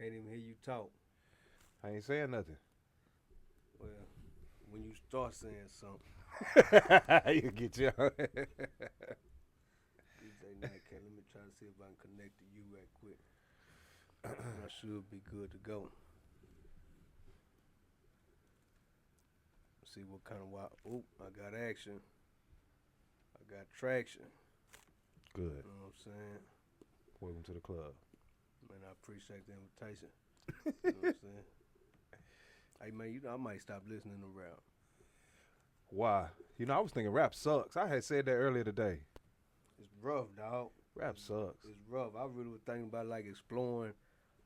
Can't even hear you talk. I ain't saying nothing. Well, when you start saying something. You get your. DJ Nightcat, let me try to see if I can connect to you right quick. I should be good to go. See what kind of wild. Oop, I got action. I got traction. Good. You know what I'm saying? Welcome to the club. Man, I appreciate the invitation. You know what I'm saying? Hey, man, you know, I might stop listening to rap. Why? You know, I was thinking rap sucks. I had said that earlier today. It's rough, dog. Rap sucks. It's rough. I really was thinking about, like, exploring,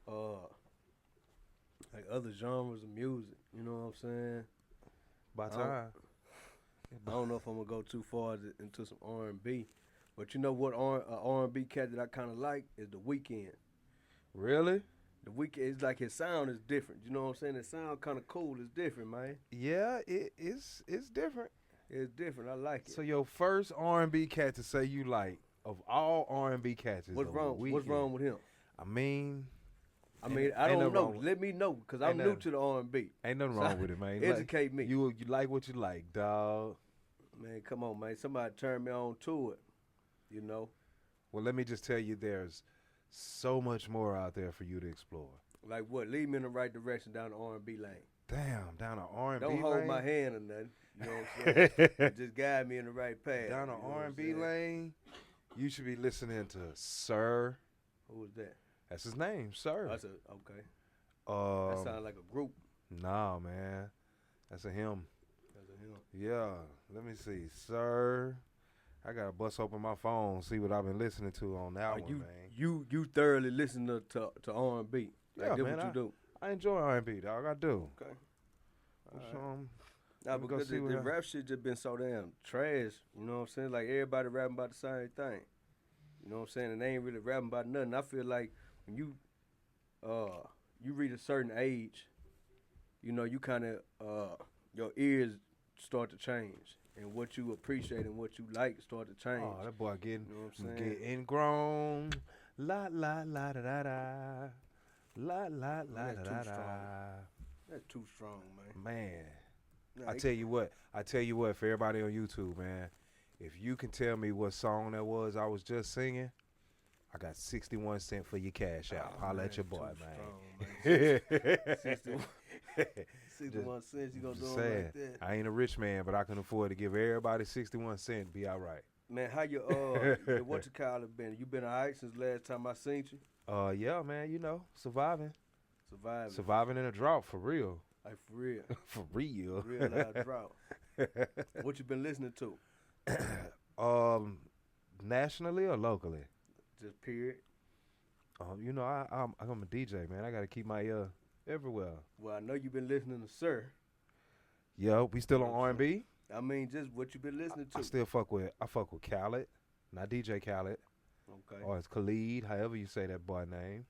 like, other genres of music. You know what I'm saying? By time. I don't know if I'm going to go too far into some R&B. But you know what R&B cat that I kind of like is The Weeknd. Really? The Weeknd, it's like his sound is different. You know what I'm saying? It sound kind of cool. It's different, man. Yeah, it's different. It's different. I like it. So your first R&B cat to say you like of all R&B cats is What's wrong? Weeknd. What's wrong with him? I mean, I ain't don't know. wrong. Let me know, because I'm new to the R&B. Ain't nothing wrong with it, man. Educate me. You like what you like, dog. Man, come on, man. Somebody turn me on to it. You know? Well, let me just tell you, there's so much more out there for you to explore. Like what? Lead me in the right direction down the R&B lane. Damn, down the R&B lane? Don't hold my hand or nothing. You know what I'm saying? Just guide me in the right path. Down the you know R&B lane, you should be listening to Sir. Who was that? That's his name, Sir. Okay. That sounds like a group. Nah, man. That's a him. That's a him. Yeah. Let me see. Sir. I got to bust open my phone, see what I've been listening to on that one, man. You thoroughly listen to R&B. Like, yeah, that's man. What you do. I enjoy R&B, dog. I do. Okay. Nah, because the rap shit just been so damn trash. You know what I'm saying? Like, everybody rapping about the same thing. You know what I'm saying? And they ain't really rapping about nothing. I feel like when you reach a certain age, you know, you kind of, your ears start to change. And what you appreciate and what you like start to change. Oh, that boy getting, you know what I'm saying? Getting grown. La, la, la, da, da, da. La, la, la, da, da, da. That's too strong, man. Man. Nah, I tell you what, for everybody on YouTube, man, if you can tell me what song that was I was just singing, I got 61 cents for your cash out. Holla at your boy, man. Strong, man. 61 cents, you gonna do it like that? I ain't a rich man, but I can afford to give everybody 61 cents. Be all right. Man, how your what you call it been? You been all right since last time I seen you? Yeah, man. You know, surviving Surviving in a drought for real. Like for real. For real. Real loud drought. What you been listening to? Nationally or locally? Just period. You know, I'm a DJ, man. I gotta keep my ear everywhere. Well, I know you've been listening to Sir. Yo, we still on R&B. I mean, just what you been listening to. I fuck with Khaled, not DJ Khaled. Okay. Or it's Khalid, however you say that boy name.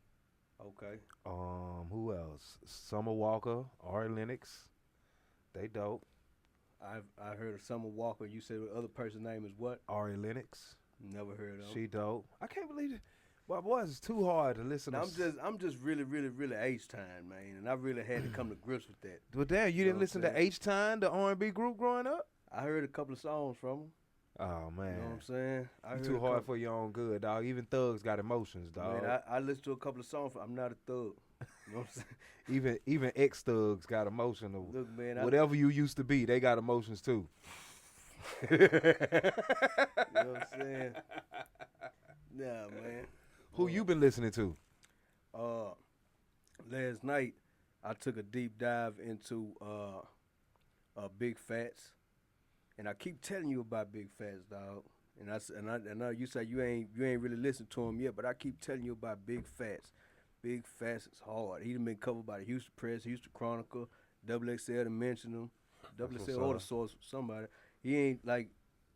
Okay. Who else? Summer Walker, Ari Lennox. They dope. I heard of Summer Walker. You said the other person's name is what? Ari Lennox. Never heard of. She dope. I can't believe it. Well, boys, it's too hard to listen to. I'm just really, really, really H-Time, man, and I really had to come to grips with that. Well, damn, you didn't listen to H-Time, the R&B group growing up? I heard a couple of songs from them. Oh, man. You know what I'm saying? You too hard for your own good, dog. Even thugs got emotions, dog. Man, I listened to a couple of songs. I'm not a thug. You know what I'm saying? Even ex-thugs got emotion. Look, man. Whatever you used to be, they got emotions, too. You know what I'm saying? Nah, man. Who you been listening to? Last night, I took a deep dive into Big Fats. And I keep telling you about Big Fats, dog. And I know you say you ain't really listened to him yet, but I keep telling you about Big Fats. Big Fats is hard. He done been covered by the Houston Press, Houston Chronicle, XXL to mention him. XXL or the Source, somebody. He ain't like,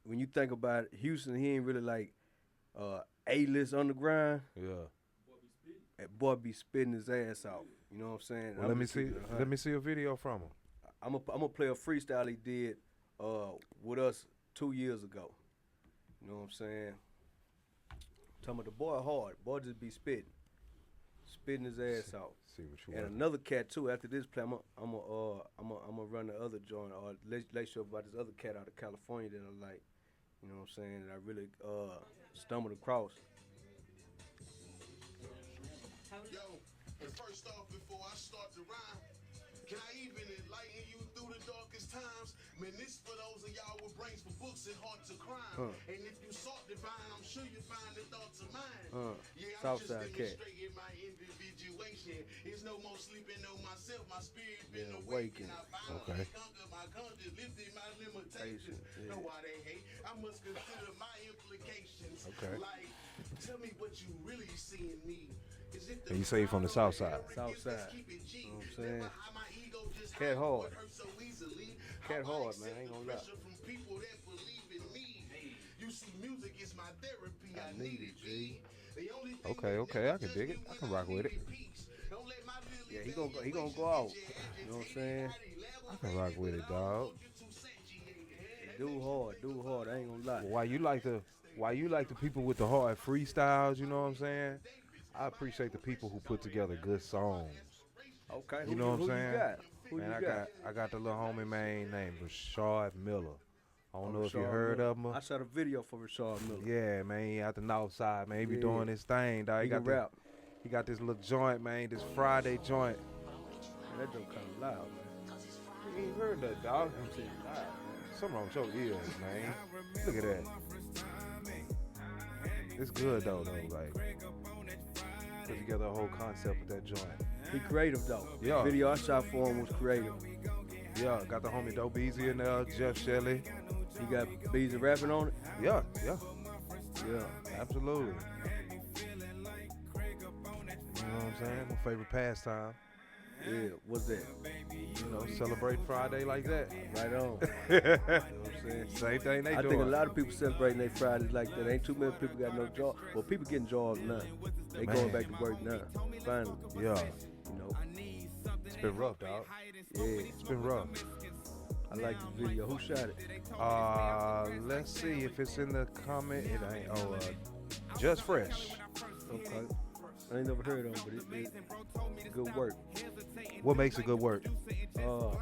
when you think about Houston, he ain't really like A-list underground. Yeah. Boy be spitting his ass out. You know what I'm saying? Well, let me see a video from him. I'm gonna play a freestyle he did with us 2 years ago. You know what I'm saying? Talking about the boy hard. Boy just be spitting. spitting his ass off. See what you And want. another cat too. After this play, I'm gonna run the other joint or let you about this other cat out of California that I like. You know what I'm saying? That I really stumbled across. Yo, and first off, before I start to rhyme, can I even enlighten you through the darkest times? Man, this for those of y'all with brains for books and hearts of crime. And if you sought divine, I'm sure you find the thoughts of mine. Yeah, I'm just Southside cat. demonstrating my individuation. There's no more sleeping on myself. My spirit been Yeah, awakened. awakened. I finally conquered my conscience, lifted my limitations. Yeah. Know why they hate? I must consider my implications. Okay. Like, tell me what you really see in me. Is it And you say you from the South Side. South Side. You know what I'm saying? Cat hard. Cat hard, man. I ain't gonna lie. You see, music is my therapy. I need it, G. Okay, I can dig it. I can rock with it. Yeah, he gonna go out. You know what I'm saying? I can rock with it, dog. Do hard. I ain't gonna lie. Why you like the people with the hard freestyles, you know what I'm saying? I appreciate the people who put together good songs. Okay, You know what I'm saying? You got? Who Man, you got? I got the little homie man named Rashad Miller. I don't know if you Rashad heard Miller. of him. I shot a video for Rashad Miller. Yeah, man, he out the north side, man. He be Yeah. doing his thing, dog. He can rap. He got this little joint, man, this Friday joint. That joke kind of loud, man. You ain't heard that, dog. I'm saying loud, man. Something wrong with your ears, man. Look at that. It's good, though, like, put together a whole concept with that joint. He creative though. Yeah. The video I shot for him was creative. Yeah, got the homie Dope Easy in there, Jeff Shelley. He got Beezy rapping on it. Yeah, Yeah. absolutely. You know what I'm saying? My favorite pastime. Yeah. What's that? You know, celebrate Friday like that. Right on. You know what I'm saying? Same thing they I doing. think a lot of people celebrating their Fridays like that. Ain't too many people got no job. Well, people getting jobs now. They Man. going back to work now. Finally. Yeah, You know. it's been rough, dog. Yeah. It's been rough. I like the video. Who shot it? Let's see if it's in the comment. It ain't. Just Fresh. Okay. I ain't never heard of him, but it's good work. What makes it good work? The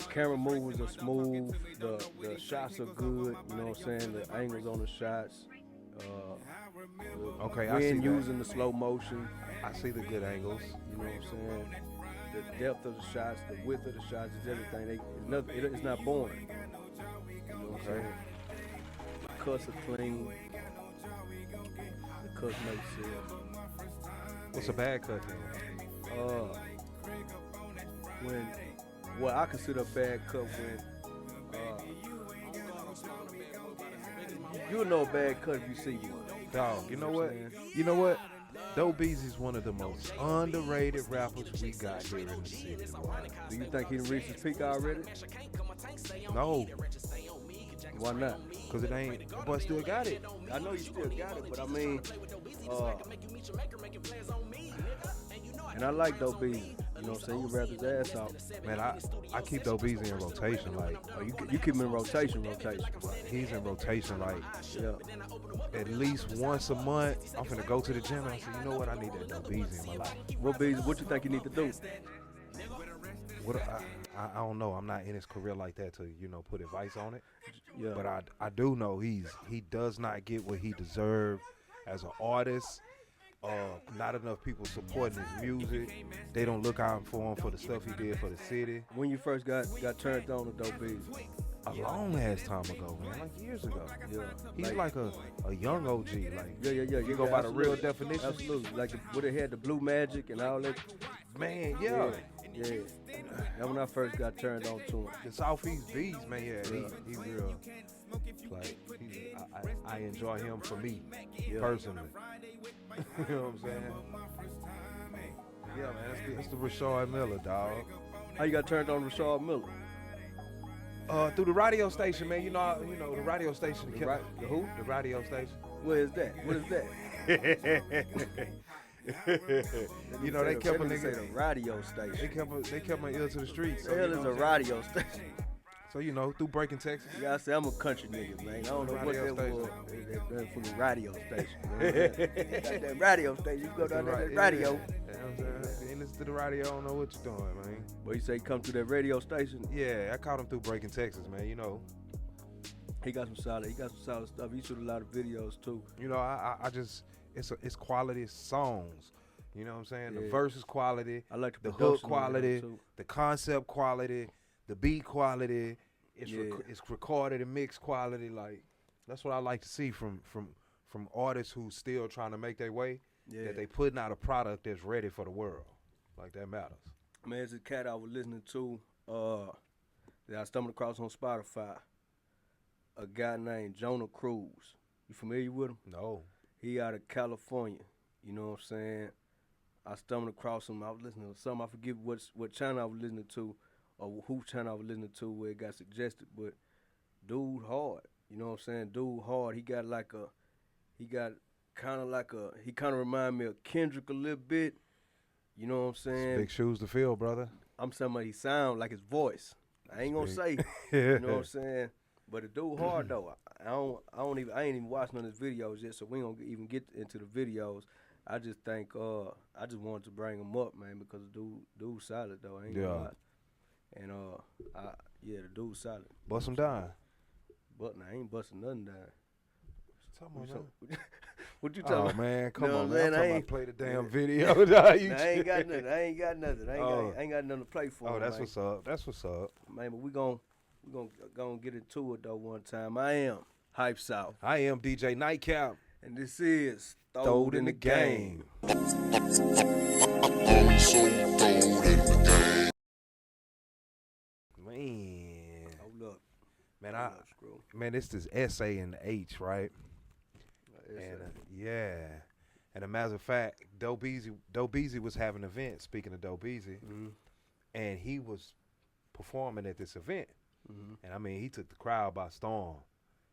camera moves are smooth. The shots are good. You know what I'm saying? The angles on the shots. Okay, I When see that. using the slow motion. I see the good angles. You know what I'm saying? The depth of the shots, the width of the shots, is everything. It's not boring. You know what I'm saying? The cuts are clean. The cuts make sense. What's a bad cut then? Well, I consider a bad cut when you'll know a bad cut if you see one. Dog, you know what? saying? You know what? Dope Easy's one of the most underrated rappers we got here in the city. Do you think he done reached his peak already? No, Why not? cause it ain't. But still got it. I know you still got it, but I mean, and I like Dope Easy. You know what I'm saying? You rap his ass off. Man, I keep Dope Easy in rotation. Like Oh, you keep him in rotation. he's in rotation. Like Yeah. at least once a month. I'm finna go to the gym and I say, you know what? I need that Dope Easy in my life. What Beezy? What you think you need to do? What I don't know. I'm not in his career like that to put advice on it. Yeah. But I do know he does not get what he deserves as an artist. Not enough people supporting his music. They don't look out for him for the stuff he did for the city. When you first got turned on to Dope Easy? A long ass time ago, man, like years ago. Yeah. He's like a young OG. Like Yeah. you go by the real definition. Absolutely. Like what it had, the blue magic and all that. Man, yeah. Yeah. That when I first got turned on to him. The Southeast Bees, man, yeah, he real. Like I enjoy him for me personally. You know what I'm saying? Yeah, man, that's the Rashad Miller, dog. How you got turned on to Rashad Miller? Through the radio station, man. You know the radio station. The who? The radio station. Where is that? What is that? You know they kept a say nigga. the radio station. They kept my ear to the streets. What the hell is a radio station? So, you know, through Breaking Texas. Yeah, I say I'm a country nigga, man. I don't know what that was. That's from the radio station. That radio station. You go down there, that radio. You know what I'm saying? You listen to the radio, I don't know what you're doing, man. But you say come to that radio station? Yeah, I caught him through Breaking Texas, man, you know. He got some solid stuff. He shoot a lot of videos too. You know, I just it's quality songs. You know what I'm saying? Yeah. The verse is quality. I like the hook quality, the concept quality, the beat quality. It's recorded and mixed quality. Like that's what I like to see from artists who still trying to make their way. Yeah. That they putting out a product that's ready for the world. Like that matters. Man, there's a cat I was listening to that I stumbled across on Spotify. A guy named Jonah Cruz. You familiar with him? No. He out of California. You know what I'm saying? I stumbled across him. I was listening to something. I forget what channel I was listening to or whose channel I was listening to where it got suggested. But dude hard. You know what I'm saying? Dude hard. He kind of remind me of Kendrick a little bit. You know what I'm saying? It's big shoes to fill, brother. I'm saying he sound like his voice. I ain't gonna say. You know what I'm saying? But the dude hard though. I ain't even watched none of his videos yet, so we ain't gonna even get into the videos. I just think I just wanted to bring him up, man, because the dude solid though. I ain't gonna lie. And the dude's solid. Bust him down. But I ain't busting nothing down. What you Oh talking about? man, come know on, what I'm man. I'm saying? talking I about ain't- play the damn video. Nah, you I ain't got nothing. I ain't got nothing to play for. Oh, that's man. what's up. That's what's up. Man, but we gonna get into it though one time. I am Hype South, I am DJ Nightcap. and this is Throwed in the game. Man. Hold up. Man, it's this essay in the H, right? And and a matter of fact, Dope Easy was having an event. Speaking of Dope Easy, and he was performing at this event, and I mean he took the crowd by storm.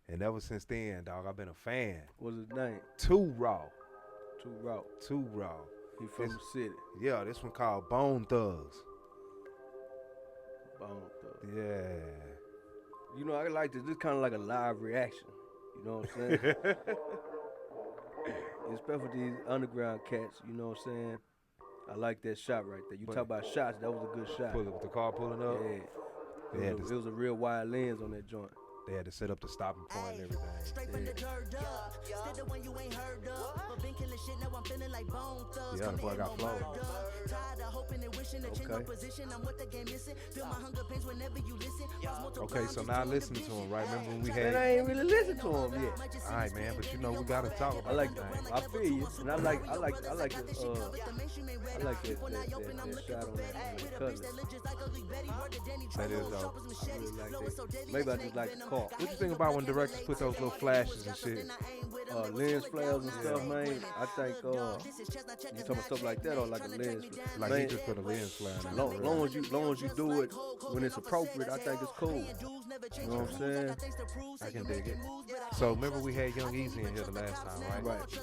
And ever since then, dog, I've been a fan. What's his name? Too Raw. Too Raw. He from the city. Yeah, this one called Bone Thugs. Bone Thugs. Yeah. You know, I like this. This kind of like a live reaction. You know what I'm saying? Especially for these underground cats. You know what I'm saying? I like that shot right there. You talk about shots. That was a good shot. With the car pulling up. Yeah. It was a real wide lens on that joint. They had to set up the stopping point and everything. Yeah, the boy got flow. Okay, so now listening to him, right? Remember when we had... Man, I ain't really listened to him yet. All right, man, but you know we gotta talk about I like that. that. I feel you, and I like that shot on that Cutlass. That is dope. I really like that. Maybe I just like the car. What you think about when directors put those little flashes and shit? Lens flares and stuff, man. I think you talking about stuff like that or like a lens flare? Like Man, he just put a lens flare in long as you do it when it's appropriate, I think it's cool. You know what I'm saying? I can dig it. So remember we had Young Easy in here the last time, right? Right.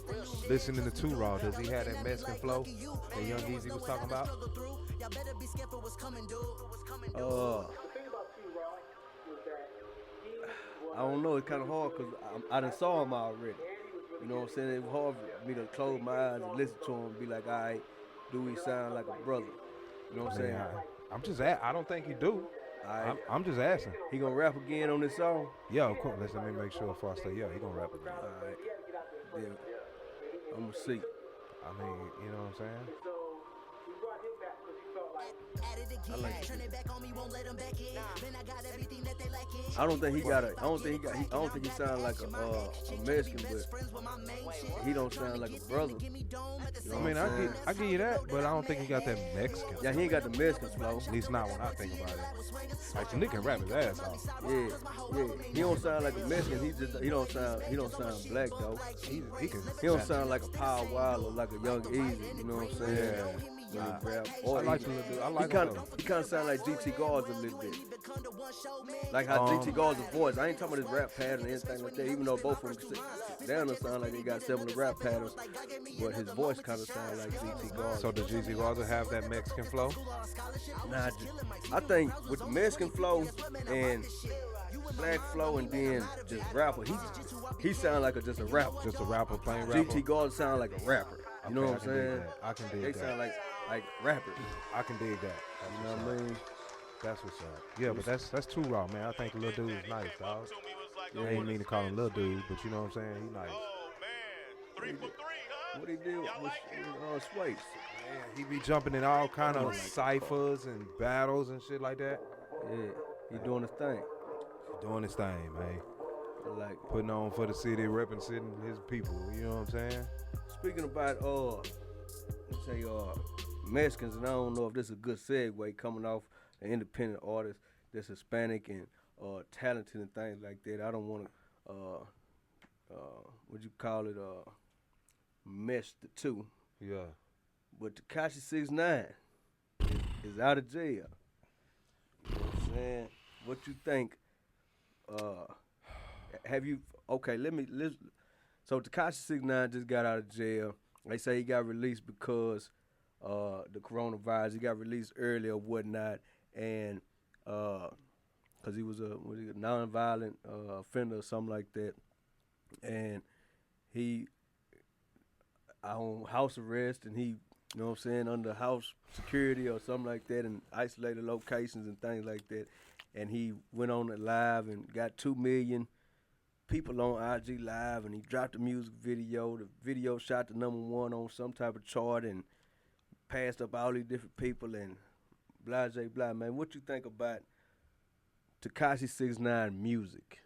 Listening to Too Raw, does he have that Mexican flow that Young Easy was talking about? I don't know. It's kind of hard because I done saw him already. You know what I'm saying? It was hard for me to close my eyes and listen to him and be like, all right, do he sound like a brother? You know what I'm saying? I'm just I don't think he do. All right. I'm just asking. He gonna rap again on this song? Yeah, of course. Let me make sure before I say, yeah, he gonna rap again. All right. Yeah. I'm gonna see. I mean, you know what I'm saying? I like it. I don't think he sound like a Mexican, but he don't sound like a brother. You know I mean, I give you that, but I don't think he got that Mexican. Yeah, he ain't got the Mexican flow. At least not when I think about it. Like the nigga can rap his ass off. Yeah. He don't sound like a Mexican. He don't sound black though. He can. He don't sound like a Power Wild or like a Young Easy. You know what I'm saying? Yeah. when he rap. I Or like the little dude. I like he kind of sound like GT Guards a little bit. Like how GT Guards' voice. I ain't talking about his rap pattern or anything like that. Even though both of them they don't sound like they got similar rap patterns, but his voice kind of sound like GT Guards. So does GT Guards have that Mexican flow? Nah, I think with the Mexican flow and black flow and then just rapper, he sound like just a rapper. Just a rapper, plain rapper. GT Guards sound like a rapper. You know what I'm saying? I can dig They that. sound like rappers. I can dig that. You know what I mean? That's what's up. Yeah, but that's too raw, man. I think Lil Dude is nice, dog. I ain't mean to call him Lil Dude, but you know what I'm saying? He nice. What he did with Swaits? Man, he be jumping in all kind of ciphers and battles and shit like that. Yeah, he doing his thing. Doing his thing, man. I like it. Putting on for the city, representing his people. You know what I'm saying? Speaking about let's say Mexicans, and I don't know if this is a good segue coming off an independent artist that's Hispanic and talented and things like that. I don't want to what you call it mesh the two. Yeah. But TEKASHI69 is out of jail. You know what I'm saying? What you think? Have you? Okay, so TEKASHI69 just got out of jail. They say he got released because the coronavirus. He got released early or whatnot, and because he was a nonviolent offender or something like that, and he on house arrest, and he, you know what I'm saying, under house security or something like that, in isolated locations and things like that, and he went on it live and got 2 million people on IG Live, and he dropped a music video. The video shot to #1 on some type of chart and passed up all these different people and blah, blah, blah. Man, what you think about TEKASHI69 music?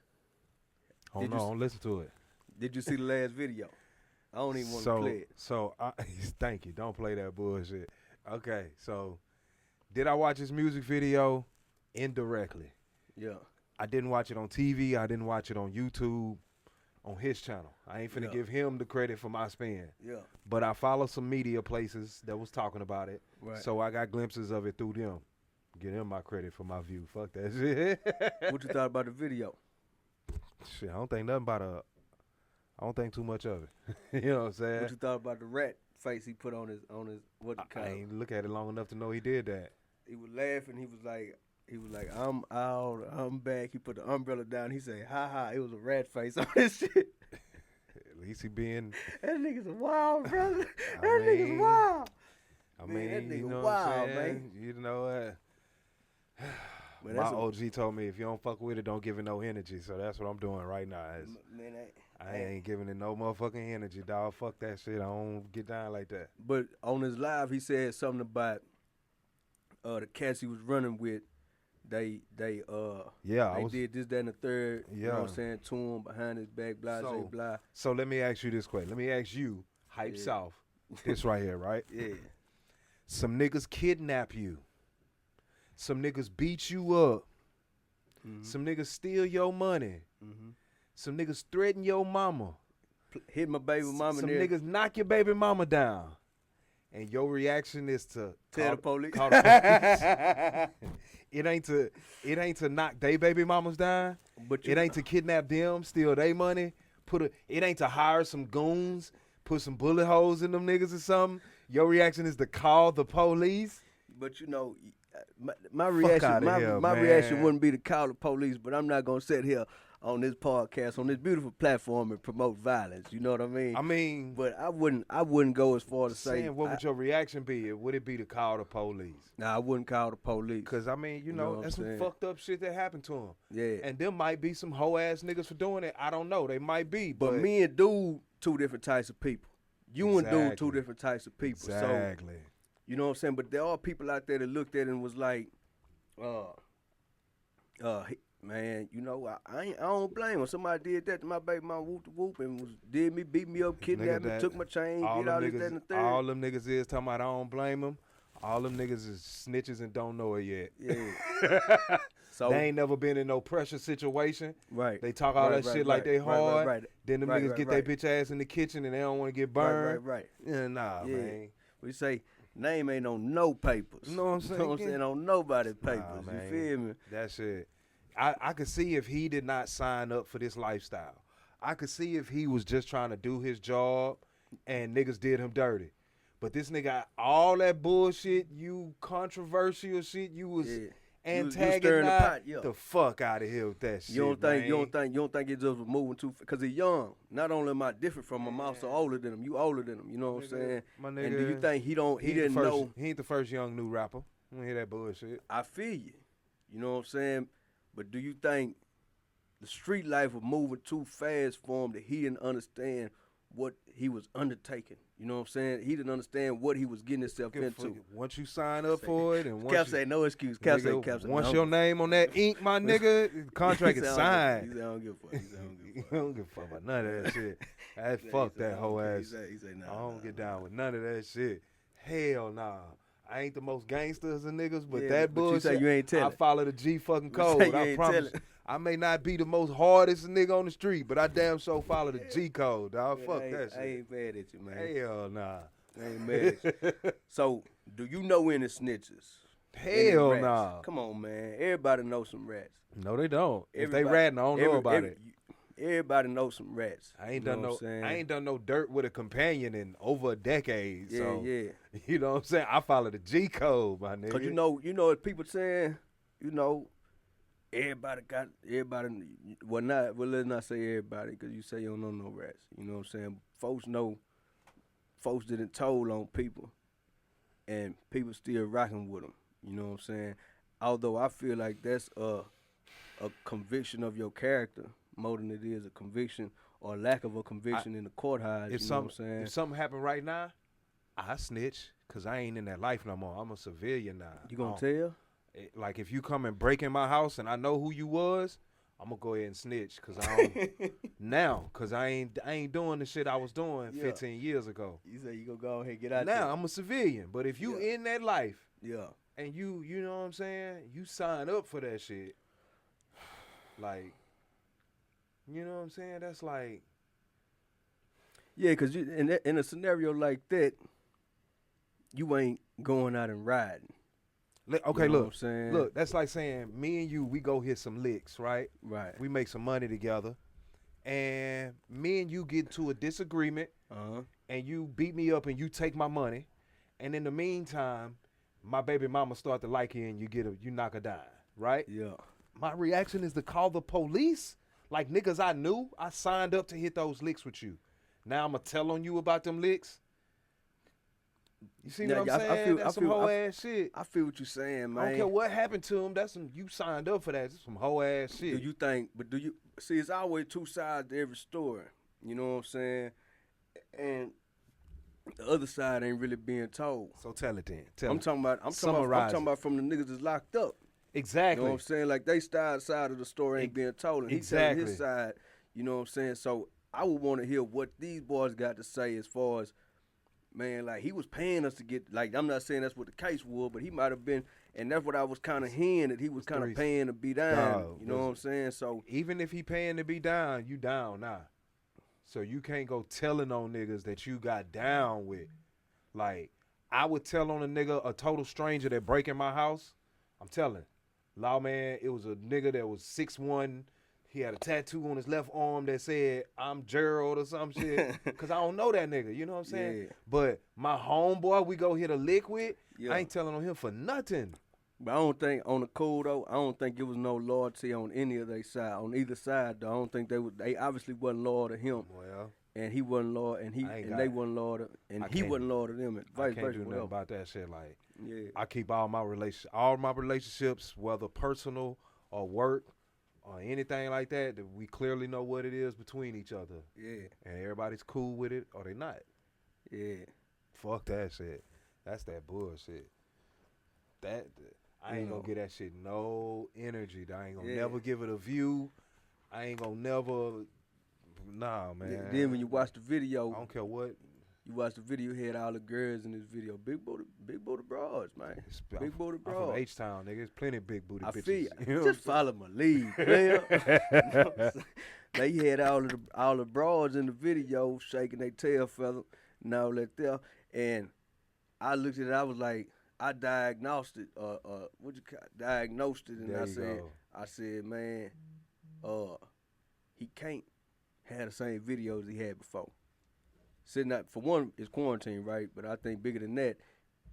Hold on, listen to it. Did you see the last video? I don't even want to play it. So, thank you. Don't play that bullshit. Okay, so did I watch his music video? Indirectly. Yeah. I didn't watch it on TV. I didn't watch it on YouTube, on his channel. I ain't finna give him the credit for my spin. Yeah. But I follow some media places that was talking about it. Right. So I got glimpses of it through them. Give them my credit for my view. Fuck that shit. What you thought about the video? Shit, I don't think nothing about I don't think too much of it. You know what I'm saying? What you thought about the rat face he put on his what you call I it? ain't look at it long enough to know he did that. He was laughing. He was like, I'm out. I'm back. He put the umbrella down. He said, ha ha. It was a rat face on this shit. At least he being. That nigga's wild, brother. Nigga's wild. I mean, that nigga you know wild, what I'm saying? man. You know what? My OG told me if you don't fuck with it, don't give it no energy. So that's what I'm doing right now. Man, I ain't giving it no motherfucking energy, dog. Fuck that shit. I don't get down like that. But on his live, he said something about the cats he was running with. They did this, that, and the third. Yeah. You know what I'm saying? To him behind his back, blah, blah, blah. So let me ask you this question. Let me ask you, Hype South, this right here, right? Yeah. Some niggas kidnap you. Some niggas beat you up. Mm-hmm. Some niggas steal your money. Mm-hmm. Some niggas threaten your mama. Hit my baby mama. Some niggas knock your baby mama down. And your reaction is to tell the police. Call the police. It ain't to knock they baby mamas down. But it ain't to kidnap them, steal their money. It ain't to hire some goons, put some bullet holes in them niggas or something. Your reaction is to call the police. But you know, my reaction wouldn't be to call the police. But I'm not gonna sit here on this podcast, on this beautiful platform, and promote violence. You know what I mean? I mean, but I wouldn't go as far to say. What would your reaction be? Would it be to call the police? Nah, I wouldn't call the police. Cause I mean, you know that's some fucked up shit that happened to him. Yeah. And there might be some hoe ass niggas for doing it. I don't know. They might be. But me and dude, two different types of people. You and dude, two different types of people. Exactly. So, you know what I'm saying? But there are people out there that looked at it and was like, man, you know, I don't blame him. Somebody did that to my baby mama, whoop and beat me up, kidnapped me, took my chain, did all this, that, and the third. All them niggas is talking about I don't blame them. All them niggas is snitches and don't know it yet. Yeah. So they ain't never been in no pressure situation. Right. They talk all that shit like they hard. Right. Then them niggas get their bitch ass in the kitchen and they don't want to get burned. Right. Yeah, nah, man. We say name ain't on no papers. You know what I'm saying? You know what I'm saying? On nobody's papers. Nah, you man. feel me? That's it. I could see if he did not sign up for this lifestyle. I could see if he was just trying to do his job and niggas did him dirty. But this nigga, all that bullshit, you controversial shit, you was antagonized the fuck out of here with that shit. You don't think it just was moving too? Because he young. Not only am I different from him, I'm also older than him. You older than him. You know what I'm saying? My nigga, and do you think he didn't know? He ain't the first young new rapper. I don't hear that bullshit. I feel you. You know what I'm saying? But do you think the street life was moving too fast for him that he didn't understand what he was undertaking? You know what I'm saying? He didn't understand what he was getting himself into. Once you sign up for it, and Cap say no excuse. Cap say once your name on that ink, my nigga, contract is signed. He said I don't give a fuck. He don't give a fuck about none of that shit. Fuck that whole ass. He say nah. I don't get down with none of that shit. Hell nah. I ain't the most gangsters and niggas, but that bullshit. You say you ain't telling. I follow the G fucking code. I promise. I may not be the most hardest nigga on the street, but I damn sure follow the G code, dog. Fuck that shit. I ain't mad at you, man. Hell nah. I ain't mad at you. So, do you know any snitches? Hell nah. Come on, man. Everybody knows some rats. No, they don't. If they ratting, I don't know about it. Everybody knows some rats. I ain't done no dirt with a companion in over a decade. Yeah, so, yeah. You know what I'm saying? I follow the G code, my nigga. Cause you know what people saying, everybody. Well, let's not say everybody, cause you say you don't know no rats. You know what I'm saying? Folks didn't toll on people, and people still rocking with them. You know what I'm saying? Although I feel like that's a conviction of your character more than it is a conviction or lack of a conviction in the courthouse. You know what I'm saying? If something happened right now, I snitch, cause I ain't in that life no more. I'm a civilian now. You gonna tell? Like if you come and break in my house and I know who you was, I'm gonna go ahead and snitch, cause I don't cause I ain't doing the shit I was doing 15 years ago. You say you gonna go ahead and get out now. I'm a civilian, but if you in that life, and you know what I'm saying, you sign up for that shit. Like, you know what I'm saying? That's like, cause in a scenario like that, you ain't going out and riding. Okay, you know look, what I'm saying? Look, that's like saying me and you, we go hit some licks, right? Right. We make some money together, and me and you get into a disagreement, and you beat me up and you take my money, and in the meantime, my baby mama start to like you and you knock her down, right? Yeah. My reaction is to call the police. Like niggas I knew, I signed up to hit those licks with you. Now I'm going to tell on you about them licks. You see what I'm saying? That's some whole ass shit. I feel what you're saying, man. I don't care what happened to him. You signed up for that. That's some whole ass shit. Do you see, it's always two sides to every story. You know what I'm saying? And the other side ain't really being told. So tell it then. I'm talking about from the niggas that's locked up. Exactly. You know what I'm saying? Like they side of the story ain't being told. And he's telling his side, you know what I'm saying? So I would want to hear what these boys got to say as far as, man, like he was paying us to get, like I'm not saying that's what the case was, but he might have been, and that's what I was kind of hearing, that he was kind of paying to be down. You know what I'm saying? So even if he paying to be down, you down now. So you can't go telling on niggas that you got down with. Like, I would tell on a nigga, a total stranger that break in my house. I'm telling. Law man, it was a nigga that was 6'1". He had a tattoo on his left arm that said, I'm Gerald or some shit. Because I don't know that nigga, you know what I'm saying? Yeah. But my homeboy we go hit a lick with, I ain't telling on him for nothing. But I don't think, on the cool though, I don't think it was no loyalty on any of their side. On either side though, I don't think they obviously wasn't loyal to him. Well. And he wasn't loyal, and they wasn't loyal to, and he wasn't loyal to them. And vice I can't versa, do nothing about that shit. Like, yeah. I keep all my relationships, whether personal or work or anything like that we clearly know what it is between each other. Yeah. And everybody's cool with it or they not. Yeah. Fuck that shit. That's that bullshit. I ain't gonna get that shit no energy. I ain't gonna never give it a view. I ain't gonna never. Nah, man. Then when you watch the video, I don't care what. You watch the video, he had all the girls in this video. Big booty broads, man. Big booty broads. I'm from H-Town, nigga. There's plenty of big booty bitches. I feel just follow my lead, man. They had all the broads in the video shaking their tail feather and all that there. And I looked at it. I was like, I diagnosed it. Diagnosed it, and There I said, man, he can't have the same videos he had before. Sitting out for one, it's quarantine, right? But I think bigger than that,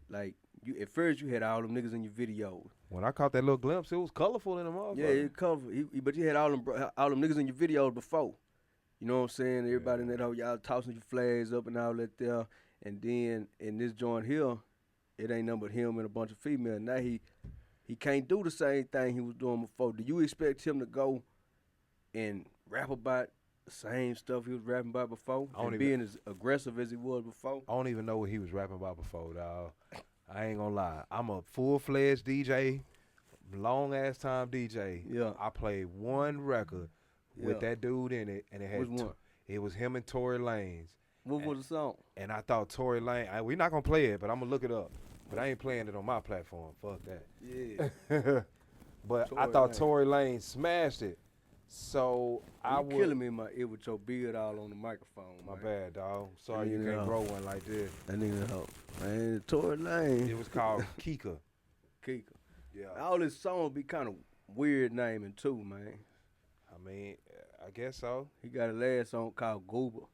like you at first you had all them niggas in your videos. When I caught that little glimpse, it was colorful in the motherfucker. Yeah, it covered. But you had all them niggas in your videos before. You know what I'm saying? Everybody in that whole y'all tossing your flags up and all that there. And then in this joint here, it ain't nothing but him and a bunch of females. Now he can't do the same thing he was doing before. Do you expect him to go and rap about the same stuff he was rapping about before and being as aggressive as he was before? I don't even know what he was rapping about before, dog. I ain't gonna lie. I'm a full-fledged DJ, long-ass time DJ. Yeah. I played one record with that dude in it, and it had it was him and Tory Lanez. What was the song? And I thought Tory Lanez, we're not gonna play it, but I'm gonna look it up. But I ain't playing it on my platform. Fuck that. Yeah. But I thought Tory Lanez smashed it. So you killing me in my ear with your beard all on the microphone. My bad, dog. Sorry you can't grow one like this. That nigga help. Man, Tory Lanez. It was called Kika. Kika. Yeah. All his songs be kind of weird naming too, man. I mean, I guess so. He got a last song called Goober.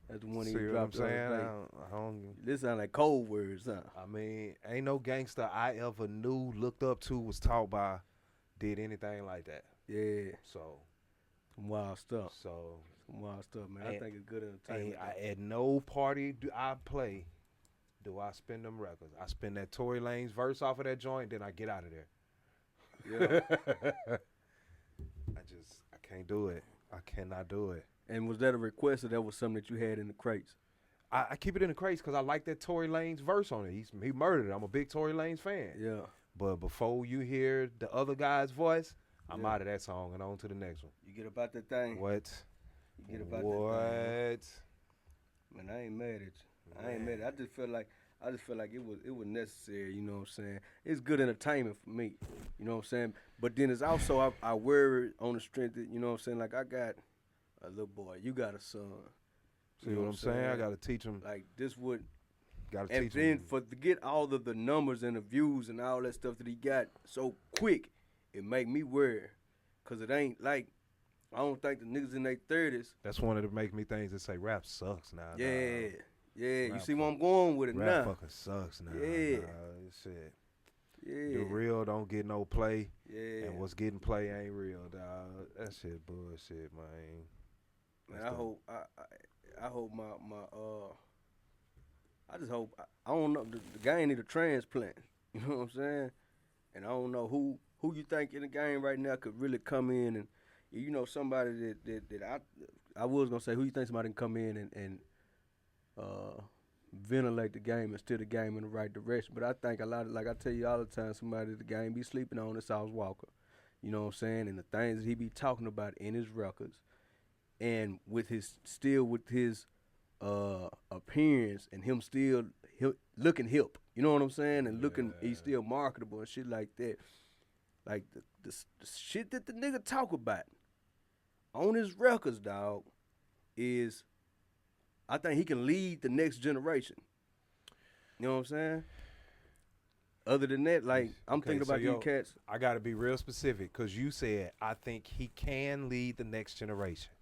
That's the one he dropped. See what I'm saying? I don't, this sound like cold words, huh? I mean, ain't no gangster I ever knew, looked up to, was taught by, did anything like that. Yeah. So. Some wild stuff. Some wild stuff, man. I think it's good entertainment. At no party do I play, do I spin them records. I spin that Tory Lanez verse off of that joint, then I get out of there. Yeah. I can't do it. I cannot do it. And was that a request or that was something that you had in the crates? I keep it in the crates because I like that Tory Lanez verse on it. He murdered it. I'm a big Tory Lanez fan. Yeah. But before you hear the other guy's voice, I'm out of that song and on to the next one. You get about that thing? What? You get about what? That thing? Man, I ain't mad at you. Man. I ain't mad at you. I just feel like it was necessary, you know what I'm saying? It's good entertainment for me, you know what I'm saying? But then it's also, I worry on the strength that, you know what I'm saying, like I got a little boy, you got a son. See what I'm saying? I got to teach him. Like this would, got to teach him. And then to get all of the numbers and the views and all that stuff that he got so quick, it make me worry. Because it ain't like, I don't think the niggas in their 30s. That's one of the make me things that say rap sucks now. Yeah. Dog. Yeah, you see where I'm going with it rap now. Rap fucking sucks now. Yeah. Shit. Yeah. The real don't get no play. Yeah. And what's getting play ain't real, dog. That shit bullshit, man. Man, I hope I just hope, I don't know, the game need a transplant. You know what I'm saying? And I don't know who you think in the game right now could really come in and, you know, somebody that I was going to say, who you think somebody can come in and ventilate the game and steer the game in the right direction. But I think a lot of, like I tell you all the time, somebody the game be sleeping on is Sauce Walka. You know what I'm saying? And the things that he be talking about in his records and with his appearance and him still looking hip. You know what I'm saying? And looking, he's still marketable and shit like that. Like the shit that the nigga talk about on his records, dog, is I think he can lead the next generation. You know what I'm saying? Other than that, like, I'm thinking about these cats. I got to be real specific because you said, I think he can lead the next generation.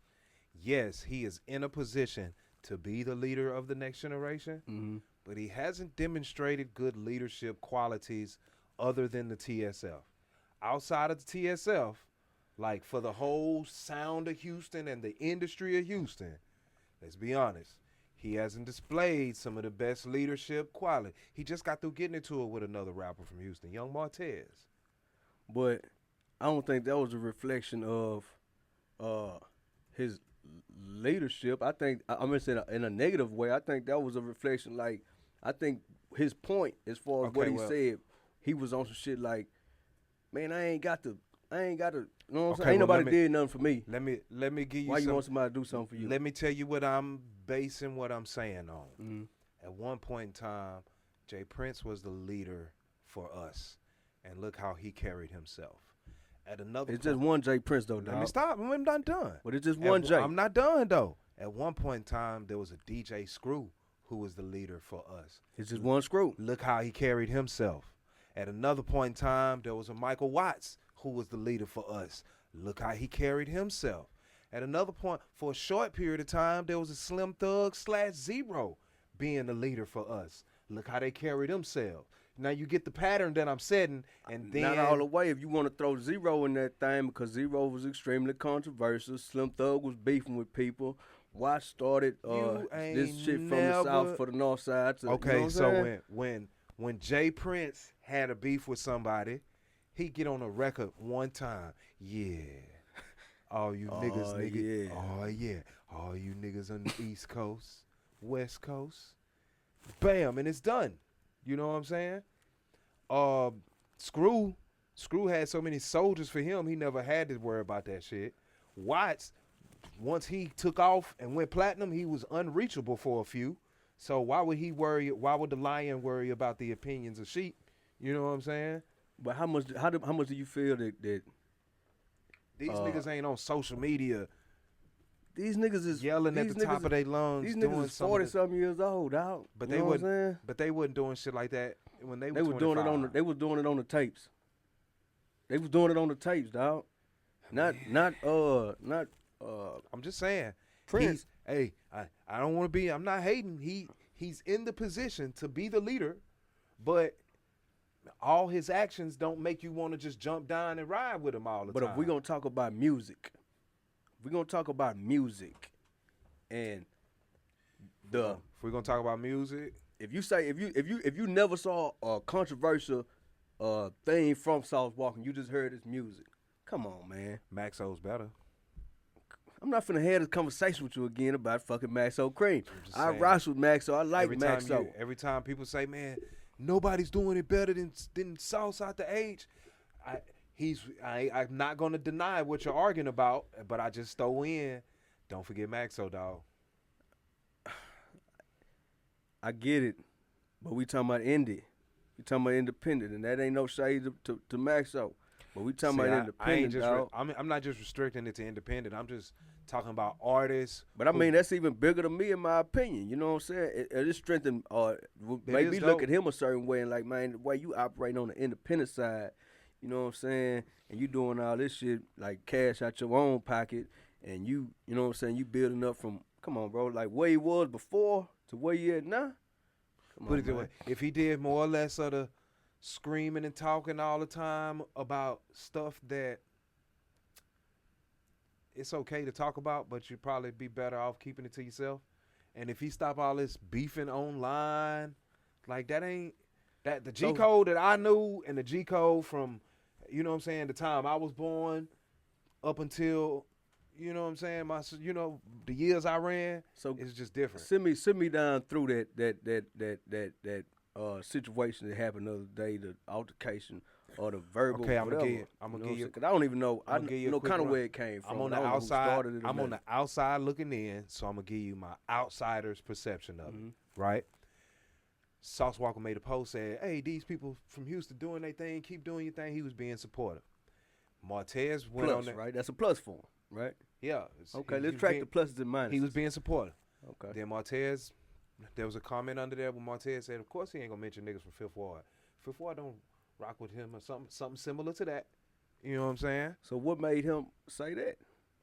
Yes, he is in a position to be the leader of the next generation, but he hasn't demonstrated good leadership qualities other than the TSF. Outside of the TSF, like for the whole sound of Houston and the industry of Houston, let's be honest, he hasn't displayed some of the best leadership quality. He just got through getting into it with another rapper from Houston, Young Martez. But I don't think that was a reflection of his leadership. I think, I'm going to say in a negative way, I think that was a reflection, like, I think his point as far as what he said, he was on some shit like, man, I ain't got to, you know what I'm saying? Ain't nobody did nothing for me. Let me give you Why you want somebody to do something for you? Let me tell you what I'm basing what I'm saying on. At one point in time, Jay Prince was the leader for us, and look how he carried himself. At another it's just one Jay Prince, though, dog. Let me stop. I'm not done. But it's just one Jay. I'm not done, though. At one point in time, there was a DJ Screw who was the leader for us. It's just one screw. Look how he carried himself. At another point in time, there was a Michael Watts who was the leader for us. Look how he carried himself. At another point, for a short period of time, there was a Slim Thug / Zero being the leader for us. Look how they carried themselves. Now you get the pattern that I'm setting, and then not all the way. If you want to throw Zero in that thing, because Zero was extremely controversial. Slim Thug was beefing with people. Watts started this shit from the south for the north side. To, okay, you know so when Jay Prince had a beef with somebody, he get on a record one time. Yeah. All you niggas. Yeah. Oh, yeah. All you niggas on the East Coast, West Coast. Bam, and it's done. You know what I'm saying? Screw had so many soldiers for him, he never had to worry about that shit. Watts, once he took off and went platinum, he was unreachable for a few. So why would the lion worry about the opinions of sheep? You know what I'm saying? But how much do you feel that these niggas ain't on social media? These niggas is yelling at the top of their lungs. These niggas is 40-something years old, dog. But they wasn't doing shit like that when they were 25. They was doing it on the tapes. They was doing it on the tapes, dog. Not I'm just saying. Prince. I don't want to be. I'm not hating. He's in the position to be the leader, but all his actions don't make you want to just jump down and ride with him all the time. But if we're gonna talk about music. We're gonna talk about music, and if we're gonna talk about music, if you never saw a controversial thing from Sauce Walka, you just heard his music. Come on, man. Maxo's better. I'm not finna have this conversation with you again about fucking Maxo Cream. I rock with Maxo. I like Maxo. Every time people say, "Man, nobody's doing it better than Sauce out the age," I'm not gonna deny what you're arguing about, but I just throw in, don't forget Maxo, dog. I get it, but we talking about indie. We talking about independent, and that ain't no shade to Maxo. But we talking about independent, dog. I'm not just restricting it to independent. I'm just talking about artists. But I mean, that's even bigger than me, in my opinion. You know what I'm saying? It strengthened, make me look at him a certain way, and like, man, the way you operate on the independent side. You know what I'm saying? And you doing all this shit, like cash out your own pocket, and you know what I'm saying? You building up from, come on, bro, like where he was before to where you at now. Put it this way. If he did more or less of the screaming and talking all the time about stuff that it's okay to talk about, but you'd probably be better off keeping it to yourself. And if he stop all this beefing online, like the G code that I knew and the G code from, you know what I'm saying, the time I was born up until, you know what I'm saying, the years I ran, so it's just different. Send me down through that situation that happened the other day, the altercation or the verbal. Okay, I'm gonna give you. Because I don't even know. I know kind of where it came from. I'm on the outside. I'm on the outside looking in, so I'm gonna give you my outsider's perception of it. Right. Sauce Walka made a post saying, "Hey, these people from Houston doing their thing, keep doing your thing." He was being supportive. Martez went on there. Right? That's a plus for him, right? Yeah. Okay, let's track the pluses and minuses. He was being supportive. Okay. Then Martez, there was a comment under there where Martez said, "Of course he ain't gonna mention niggas from Fifth Ward. Fifth Ward don't rock with him or something similar to that." You know what I'm saying? So what made him say that?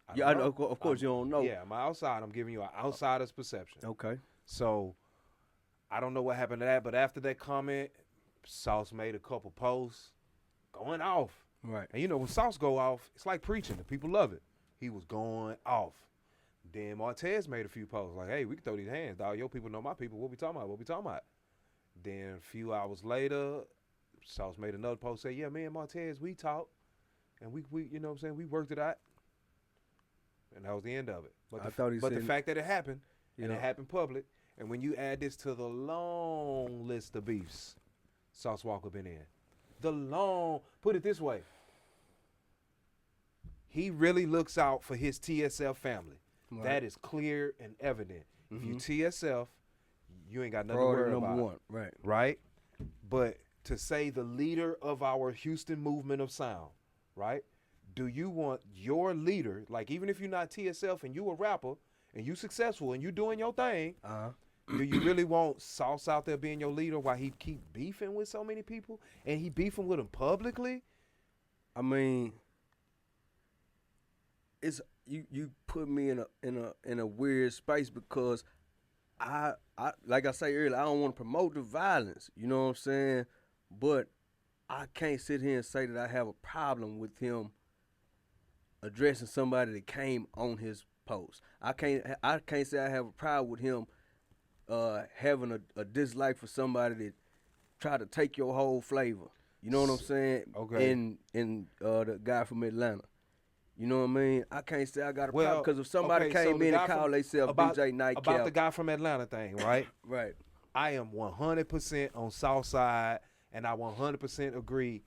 I know, of course you don't know. Yeah, my outside. I'm giving you an outsider's perception. Okay. So I don't know what happened to that, but after that comment, Sauce made a couple posts going off. Right. And you know, when Sauce go off, it's like preaching. The people love it. He was going off. Then Martez made a few posts like, "Hey, we can throw these hands, dog. Your people know my people. What we talking about? What we talking about?" Then a few hours later, Sauce made another post say, "Yeah, me and Martez, we talked. And we you know what I'm saying, we worked it out." And that was the end of it. But the fact that it happened, and it happened public, and when you add this to the long list of beefs Sauce Walka been in, put it this way, he really looks out for his TSF family. Right. That is clear and evident. If you TSF, you ain't got nothing to worry about. Number one, right. Right? But to say the leader of our Houston movement of sound, right? Do you want your leader, like even if you're not TSF and you a rapper and you successful and you doing your thing, Do you really want Sauce out there being your leader while he keep beefing with so many people? And he beefing with them publicly? I mean, it's you put me in a weird space because I like I say earlier, I don't want to promote the violence. You know what I'm saying? But I can't sit here and say that I have a problem with him addressing somebody that came on his post. I can't say I have a problem with him having a dislike for somebody that tried to take your whole flavor. You know what I'm saying? Okay. In the guy from Atlanta. You know what I mean? I can't say I got a problem because if somebody came in and called themselves DJ Nightcap. About the guy from Atlanta thing, right? Right. I am 100% on Southside, and I 100% agree.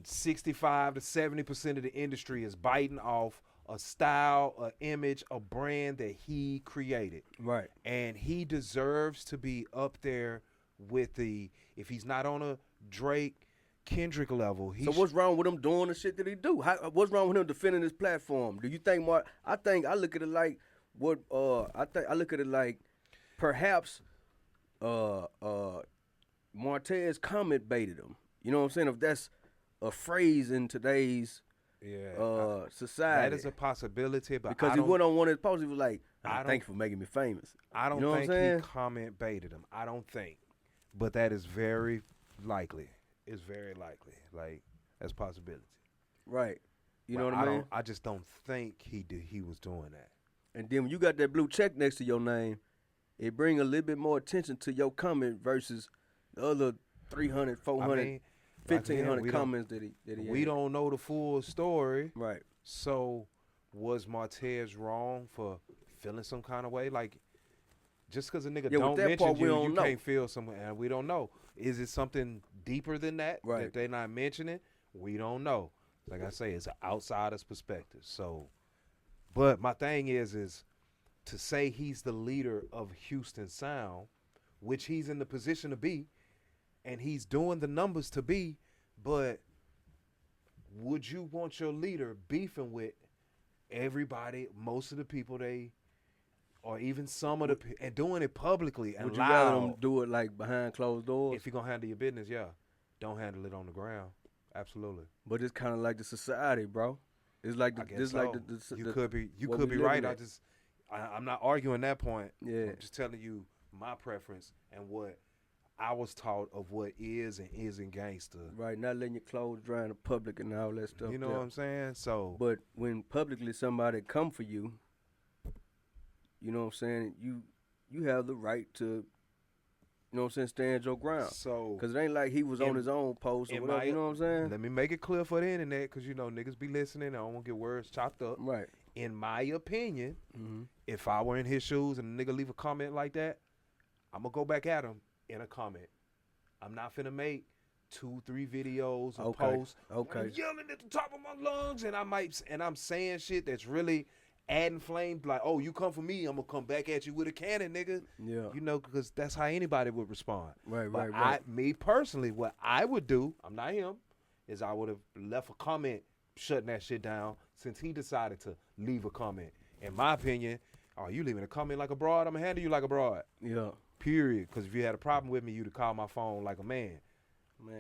65 to 70% of the industry is biting off a style, an image, a brand that he created. Right. And he deserves to be up there with if he's not on a Drake, Kendrick level. So what's wrong with him doing the shit that he do? What's wrong with him defending his platform? Do you think I look at it like I look at it like perhaps Martez comment baited him. You know what I'm saying? If that's a phrase in today's society. That is a possibility, but because he went on one of his posts, he was like, thank you for making me famous. I don't think he comment baited him. I don't think. But that is very likely. It's very likely. Like, that's a possibility. Right. You know what I mean? I just don't think he was doing that. And then when you got that blue check next to your name, it bring a little bit more attention to your comment versus the other 300, 400, 1,500 comments that he We don't know the full story. Right. So was Martez wrong for feeling some kind of way? Like, just because a nigga don't mention you can't feel some way, and we don't know. Is it something deeper than that that they're not mentioning? We don't know. Like I say, it's an outsider's perspective. So, but my thing is to say he's the leader of Houston Sound, which he's in the position to be, and he's doing the numbers to be, but would you want your leader beefing with everybody, most of the people or even some of and doing it publicly and would you loud? rather them do it like behind closed doors? If you're going to handle your business, yeah. Don't handle it on the ground. Absolutely. But it's kind of like the society, bro. It's like you could be right. I'm not arguing that point. Yeah. I'm just telling you my preference and what I was taught of what is and isn't gangster. Right, not letting your clothes dry in the public and all that stuff. You know what I'm saying? So, but when publicly somebody come for you, you know what I'm saying, you have the right to, you know what I'm saying, stand your ground. So, because it ain't like he was on his own post or whatever, you know what I'm saying? Let me make it clear for the internet, because, you know, niggas be listening. I don't want to get words chopped up. Right. In my opinion, if I were in his shoes and a nigga leave a comment like that, I'm going to go back at him in a comment. I'm not finna make 2-3 videos or posts. Okay. I'm yelling at the top of my lungs, and I'm saying shit that's really adding flame. Like, oh, you come for me, I'm gonna come back at you with a cannon, nigga. Yeah. You know, because that's how anybody would respond. Right. Me personally, what I would do, I'm not him, is I would have left a comment shutting that shit down since he decided to leave a comment. In my opinion, oh, you leaving a comment like a broad, I'm gonna handle you like a broad. Yeah. Period. Because if you had a problem with me, you'd have called my phone like a man.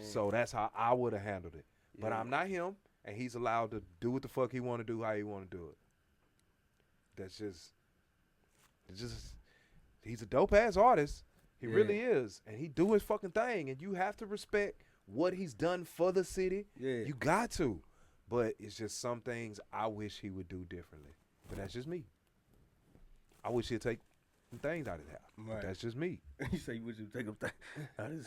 So that's how I would have handled it. Yeah. But I'm not him, and he's allowed to do what the fuck he want to do, how he want to do it. That's just, he's a dope-ass artist. He really is. And he do his fucking thing, and you have to respect what he's done for the city. Yeah. You got to. But it's just some things I wish he would do differently. But that's just me. I wish he'd take things out of that. Right. But that's just me. You say you wish you'd take them things.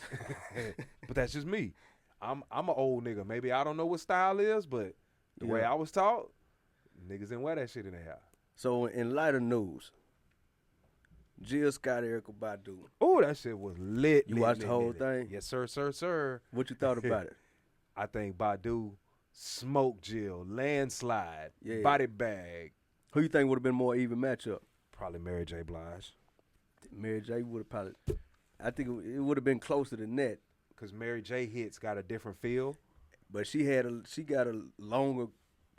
But that's just me. I'm an old nigga. Maybe I don't know what style is, but the way I was taught, niggas didn't wear that shit in their house. So in lighter news, Jill Scott, Erykah Badu. Oh, that shit was lit. You watched the whole thing? Yes, sir. What you thought about it? I think Badu smoked Jill, landslide, body bag. Who you think would have been more even matchup? Probably Mary J. Blige. Mary J. would have probably. I think it would have been closer than that. Cause Mary J. hits got a different feel. But she got a longer.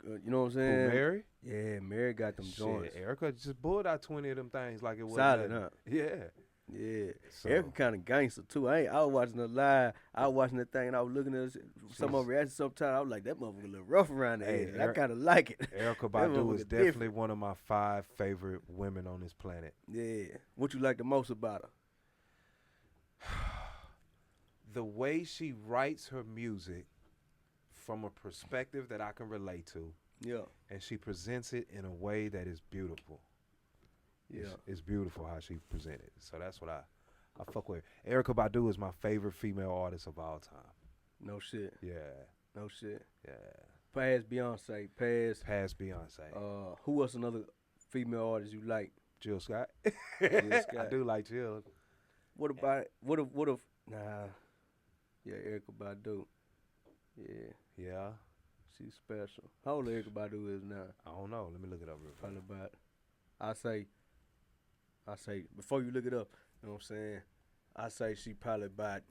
You know what I'm saying? Who, Mary? Yeah, Mary got them joints. Erykah just pulled out 20 of them things like it was. Solid, huh? Yeah. Yeah, So- Erica kind of gangster too. I was watching her live. I was watching that thing, and I was looking at some of her reactions. Sometimes I was like, that motherfucker a little rough around the Hey, edge. I kind of like it. Erica That Badu motherfucker is definitely different. one of my 5 favorite women on this planet. Yeah. What you like the most about her? The way she writes her music from a perspective that I can relate to, Yeah. and she presents it in a way that is beautiful. Yeah. It's beautiful how she presented it. So that's what I fuck with. Erykah Badu is my favorite female artist of all time. No shit. Yeah, No shit. yeah. Past Beyonce. Past Beyonce. Who else another female artist you like? Jill Scott. Jill Scott. I do like Jill. What about what if nah. Yeah, Erykah Badu. Yeah. Yeah. She's special. How old Erykah Badu is now? I don't know. Let me look it up real quick. Probably about I say before you look it up, you know what I'm saying? I say she probably about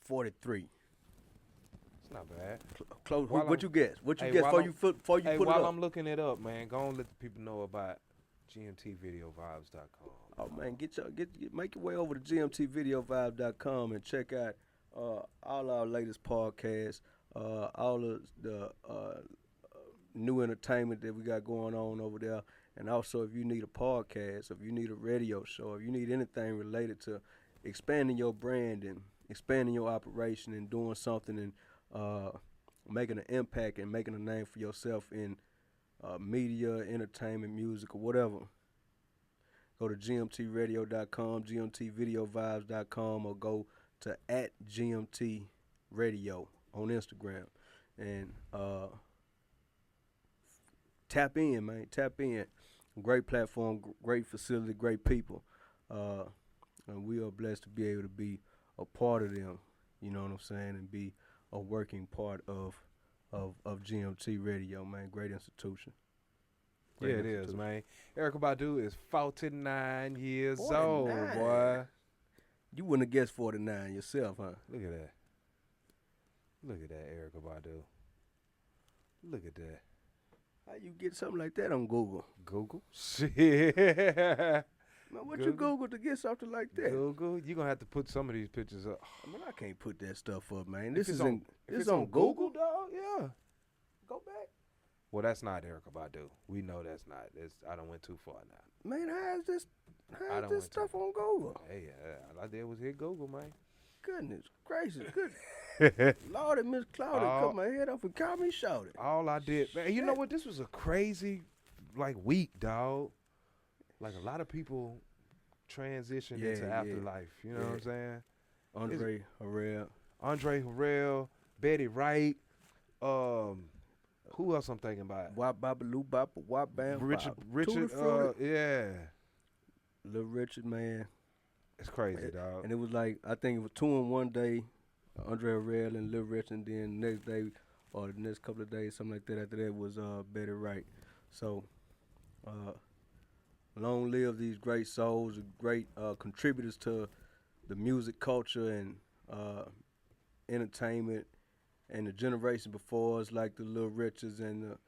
43. It's not bad. Close. While What I'm- you guess? What you Hey, guess while before you Hey, put it while up? I'm looking it up, man, go and let the people know about GMTVideovibes.com. Oh man, make your way over to gmtvideovibe.com and check out all our latest podcasts, all of the new entertainment that we got going on over there. And also, if you need a podcast, if you need a radio show, if you need anything related to expanding your brand and expanding your operation and doing something and making an impact and making a name for yourself in media, entertainment, music, or whatever, go to gmtradio.com, gmtvideovibes.com, or go to @gmtradio on Instagram. And tap in, man. Tap in. Great platform, great facility, great people. And we are blessed to be able to be a part of them, you know what I'm saying, and be a working part of GMT Radio, man. Great institution. Yeah, it is, man. Erykah Badu is 49 years 49. old, boy. You wouldn't have guessed 49 yourself, huh? Look at that. Look at that, Erykah Badu. Look at that. How you get something like that on Google? Google? Shit. Man, what you Google to get something like that? Google? You're going to have to put some of these pictures up. I mean, I can't put that stuff up, man. If This it's is on- if this it's on Google? dog? Yeah. Go back. Well, that's not Erykah Badu. We know that's not. I done went too far now. Man, how's this I don't stuff want to. on Google? Hey, all I did was hit Google, man. Goodness gracious, good Lord, Miss Claudia cut my head off and call me shouted. All I did, man. You know what? This was a crazy, week, dog. Like a lot of people transitioned into afterlife. You know what I'm saying? Andre Harrell, Betty Wright. Who else I'm thinking about? Wop Babaloo Bop Wop Bam Richard. Tutti Frutti. Yeah. Little Richard, man. It's crazy, dog. And it was like, I think it was 2 in one day, Andre Harrell and Little Richard, and then the next day or the next couple of days, something like that. After that was Betty Wright. So, long live these great souls, great contributors to the music culture and entertainment, and the generation before us, like the Little Richards and the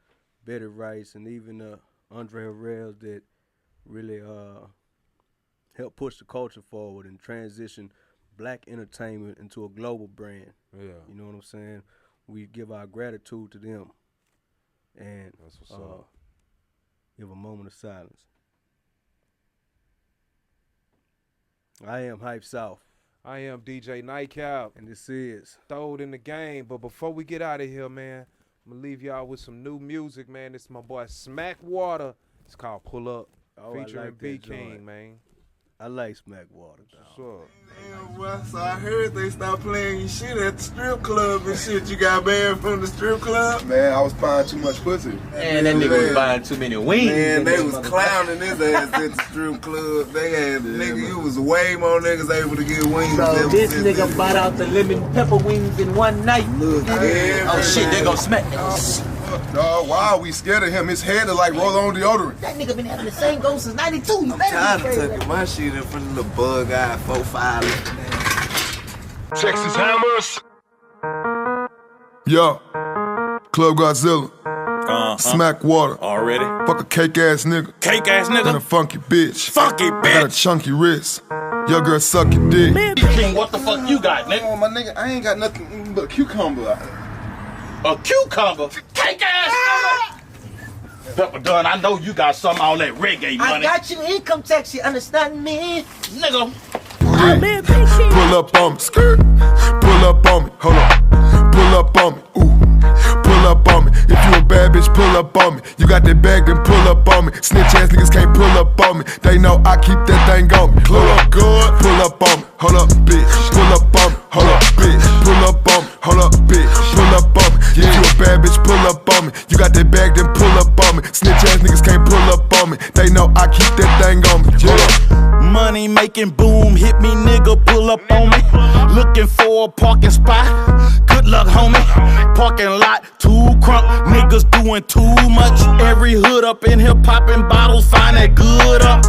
Betty Wrights, and even the Andre Harrells that really help push the culture forward and transition black entertainment into a global brand. Yeah. You know what I'm saying? We give our gratitude to them and That's what's up. give a moment of silence. I am Hype South, I am DJ Nightcap. and this is Throw it in the game. But before we get out of here, man, I'm going to leave y'all with some new music, man. This is my boy Smack Water. It's called Pull Up, Oh, I featuring like B that King, joint. man. I like Smack Water, dog. Sure. Damn, boy, so I heard they stopped playing your shit at the strip club and shit. You got banned from the strip club? Man, I was buying too much pussy. Man, that nigga was buying too many wings. Man, they was clowning his ass at the strip club. They had, nigga, you was way more niggas able to get wings. So ever this since nigga then. bought out the lemon pepper wings in one night. Yeah, Oh shit, they gon' smack. Dog, why are we scared of him? His head is like roll on deodorant. That nigga been having the same goal since '92. You better Tired be of afraid. tucking my shit in front of the bug eye 4-5. Texas Hammers. Yo, Club Godzilla. Smack water. Already. Fuck a cake ass nigga. Cake ass nigga. And a funky bitch. Funky I got a bitch. chunky wrist. Your girl suck your dick. What the fuck you got, nigga? Oh, my nigga, I ain't got nothing but a cucumber. A cucumber? Cake ass nigga. Pepper Dunn, I know you got some all that reggae money. I got you income tax, you understand me? Nigga. Pull up on me, skirt. Pull up on me, hold up. Pull up on me, ooh. Pull up on me. If you a bad bitch, pull up on me. You got that bag, then pull up on me. Snitch ass niggas can't pull up on me. They know I keep that thing on me. Pull up good. Pull up on me, hold up, bitch. Pull up on me, hold up, bitch. Pull up on me, hold up, bitch. Pull up on me. If you a bad bitch, pull up on me. You got that bag, then pull up on me. Snitch ass niggas can't pull up on me. They know I keep that thing on me. Pull up. Money making boom, hit me nigga, pull up on me. Looking for a parking spot, good luck homie. Parking lot, too crunk, niggas doing too much. Every hood up in here popping bottles, find that good up.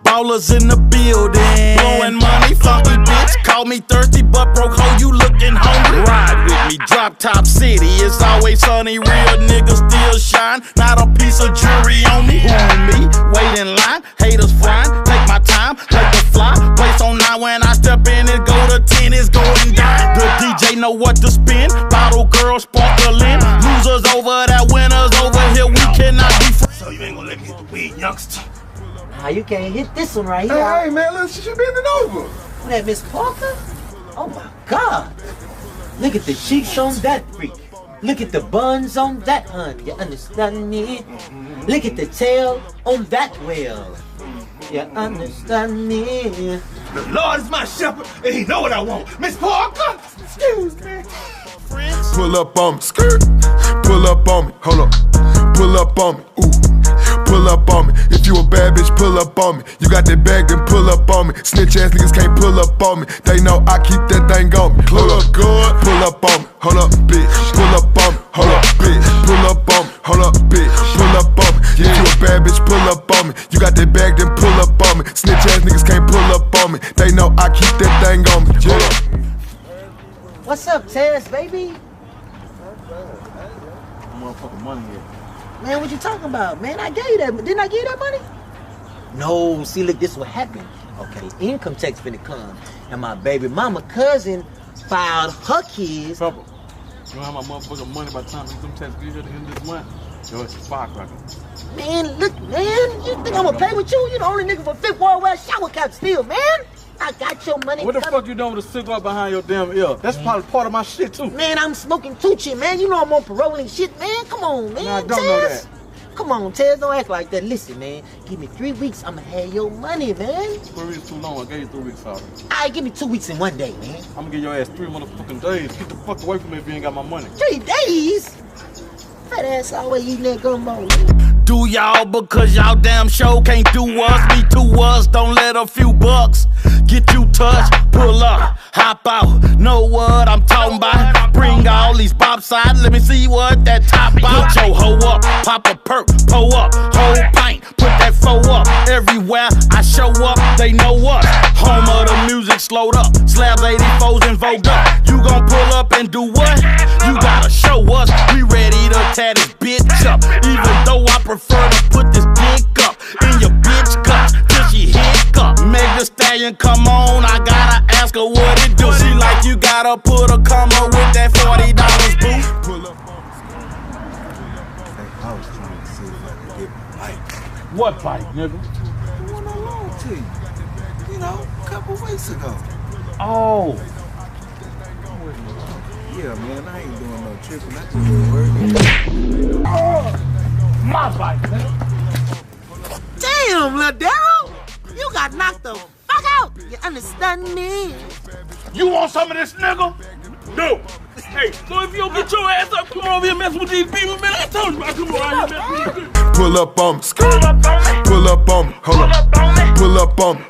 Ballers in the building, blowing money, funky bitch. Call me thirsty but broke, ho, you looking hungry. Ride with me, drop top city, it's always sunny. Real niggas still shine, not a piece of jewelry on me. Who me? Wait in line, haters frying, take my time, like the fly. Place on 9 when I step in, it go to 10, it's going down. The DJ know what to spin, bottle girl sparkling. Losers over there, winners over here, we cannot be friends. So you ain't gonna let me hit the weed, youngster? Nah, you can't hit this one right here. Hey, man, look, she bending over. That Miss Parker? Oh my God. Look at the cheeks on that freak. Look at the buns on that hun. You understand me? Look at the tail on that whale. You understand me? The Lord is my shepherd, and he know what I want. Miss Parker, excuse me. Pull up on me, skirt. Pull up on me, hold up. Pull up on me, ooh. Pull up on me. If you a bad bitch, pull up on me. You got that bag, then pull up on me. Snitch ass niggas can't pull up on me. They know I keep that thing on me. Pull up good. Pull up on me, hold up, bitch. Pull up on me, hold up, bitch. Pull up on me, hold up, bitch. Pull up on me. If you a bad bitch, pull up on me. You got that bag, then pull up on me. Snitch ass niggas can't pull up on me. They know I keep that thing on me. Pull up. What's up, Taz, baby? Motherfucking money here. Man, what you talking about? Man, I gave you that. Didn't I give you that money? No, see, look, this what happened. Okay, income tax finna come. And my baby mama cousin filed her kids. Pepper, you don't have my motherfucking money by the time income tax gives you at the end of this month. Yo, it's a firecracker. Man, look, man, you think I'm gonna play with you? You the only nigga for Fifth World War shower cap still, man. I got your money. What the fuck you doing with a cigar behind your damn ear? That's probably part of my shit too. Man, I'm smoking Tucci, man. You know I'm on parole and shit, man. Come on, man. Nah, I don't know that. Come on, Tez, don't act like that. Listen, man, give me 3 weeks, I'ma have your money, man. 3 weeks too long. I gave you 3 weeks already. Alright, give me 2 weeks and 1 day, man. I'm gonna give your ass 3 motherfucking days. Get the fuck away from me if you ain't got my money. 3 days? Fat ass always eating that gumbo. Do y'all because y'all damn show can't do us. Me to us, don't let a few bucks get you touched. Pull up, hop out, know what I'm talking about. Bring all these bops side, let me see what that top out. Put your hoe up, pop a perk, pull up, whole pint, put that foe up. Everywhere I show up, they know what. Home of the music slowed up, slabs 84s and vogue up. You gon' pull up and do what? You gotta show us, we ready to tear this bitch up. Even though I prefer to put this dick up in your bitch gut till she hiccup. Make the stallion come on, I gotta ask her what it do. She like you gotta put a comma with that $40 boo. Pull up on I was trying to see if I could get my bike. What bike, nigga? The one I loaned to you. You know, a couple weeks ago. Oh. Yeah, man, I ain't doing no tripping. I just been working. My bike, nigga. Damn, Lil Darryl, you got knocked the fuck out. You understand me? You want some of this, nigga? No. Hey, so if you don't get your ass up, come over here and mess with these people, man. I told you I come around here and mess with these people. Pull up on me, skirt. Pull up on me, hold up. Pull up on me,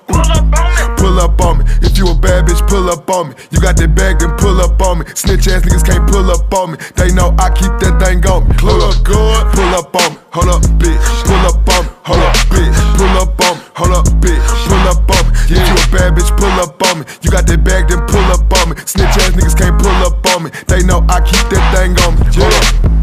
pull up on me. If you a bad bitch, pull up on me. You got that bag, then pull up on me. Snitch ass niggas can't pull up on me. They know I keep that thing on me. Pull up good, pull up on me, hold up, bitch. Pull up on me, hold up, bitch. Pull up on me, hold up, bitch. Pull up on me. If you a bad bitch, pull up on me. You got that bag, then pull up on me. Snitch ass niggas can't pull up on me. They know I keep that thing on me. Pull up.